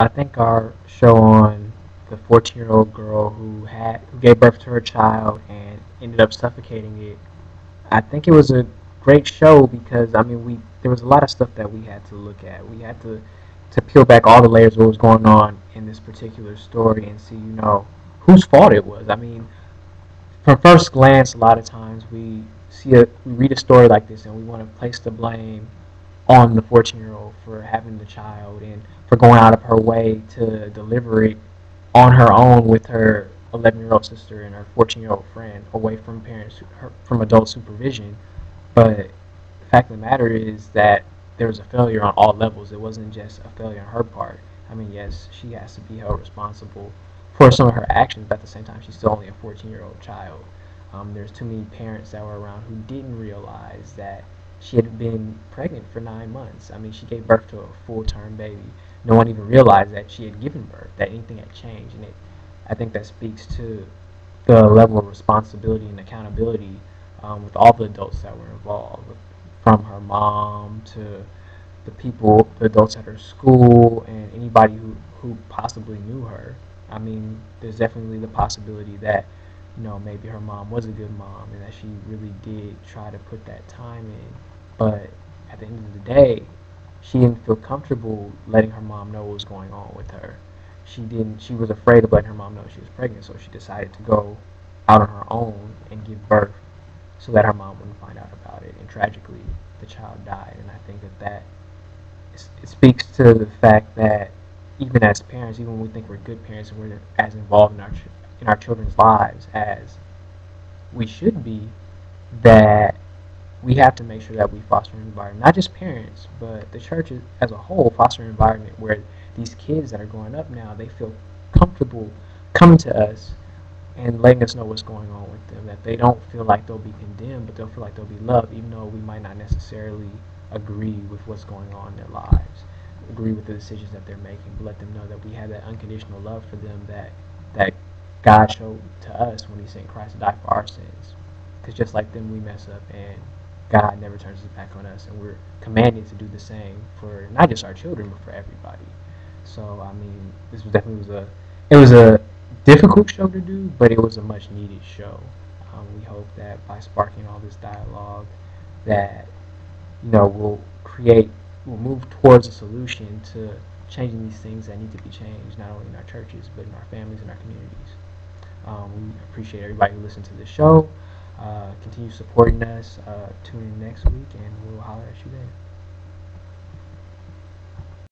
I think our show on the 14-year-old girl who gave birth to her child and ended up suffocating it. I think it was a great show because I mean we there was a lot of stuff that we had to look at. We had to peel back all the layers of what was going on in this particular story and see, whose fault it was. I mean, from first glance, a lot of times we read a story like this and we want to place the blame on the 14-year-old for having the child and for going out of her way to deliver it on her own with her 11-year-old sister and her 14-year-old friend away from from adult supervision. But the fact of the matter is that there was a failure on all levels. It wasn't just a failure on her part. I mean, yes, she has to be held responsible for some of her actions, but at the same time, she's still only a 14-year-old child. There's too many parents that were around who didn't realize that she had been pregnant for 9 months. I mean, she gave birth to a full-term baby. No one even realized that she had given birth, that anything had changed, and I think that speaks to the level of responsibility and accountability with all the adults that were involved, from her mom to the adults at her school, and anybody who possibly knew her. I mean, there's definitely the possibility that, maybe her mom was a good mom and that she really did try to put that time in. But at the end of the day, she didn't feel comfortable letting her mom know what was going on with her. She was afraid of letting her mom know she was pregnant, so she decided to go out on her own and give birth so that her mom wouldn't find out about it. And tragically, the child died. And I think that it speaks to the fact that even as parents, even when we think we're good parents and we're as involved in our children's lives as we should be, that we have to make sure that we foster an environment, not just parents, but the church as a whole, foster an environment where these kids that are growing up now, they feel comfortable coming to us and letting us know what's going on with them. That they don't feel like they'll be condemned, but they'll feel like they'll be loved, even though we might not necessarily agree with what's going on in their lives, agree with the decisions that they're making, but let them know that we have that unconditional love for them that God showed to us when He sent Christ to die for our sins. Because just like them, we mess up, and God never turns His back on us, and we're commanded to do the same for not just our children, but for everybody. So I mean, this was definitely was a difficult show to do, but it was a much needed show. We hope that by sparking all this dialogue, that we'll we'll move towards a solution to changing these things that need to be changed, not only in our churches, but in our families and our communities. We appreciate everybody who listened to the show. Continue supporting us. Tune in next week, and we'll holler at you then.